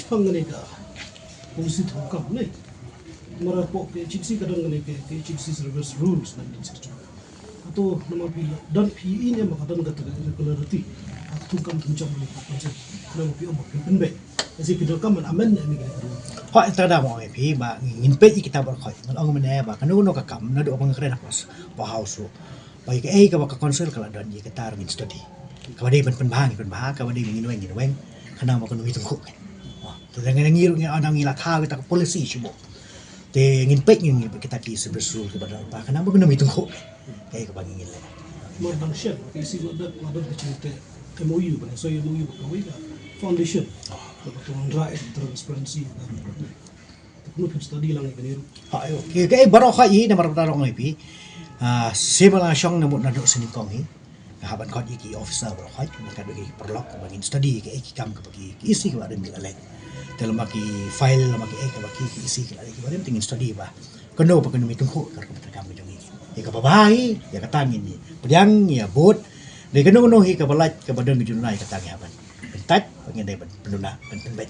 pangane ka polisi thokam nei mara po ke chiksi kadang ngane ke chiksi service rules 1962 atau nama pila dan pi ini maka dan kata regularity atau thukam tuncam ni konsep nama pi omak penbe asi pidol kam amen ni ke họ ta đã mọi phí mà nhìn pet kita berkhoi ông mình nè bà cái nó cái cầm nó được bằng cái này pas vào house bởi cái cái concern kalau dan dia kita ingin study kalau dia pen bah kalau dia ingin weng karena mau kena hitung kok tu dengan ngiru orang ngilat tahu kita policy semua te ingin pet ingin kita di sebesul kepada apa karena mau kena hitung kok kayak kebangi ingin lah more than share isi godak ada cerita MOU bang so MOU kawai ka foundation betul right transparency perlu study lang ini cái baru khai na marapata rong ipi sebala syong na mo na do sinikong hi haban kod iki officer baru khai maka bagi perlok bagi study ke iki kam ke bagi isi ke adam alek dalam bagi file maki ke bagi isi ke alek baru tingin study ba keno pa keno mitung ko kar ko kami jong iki ya ka babae ya ka tangin ni pedang ya bot de keno hi ka balat ka badang junai ka tangi haban pentat pengen dai penduna penbet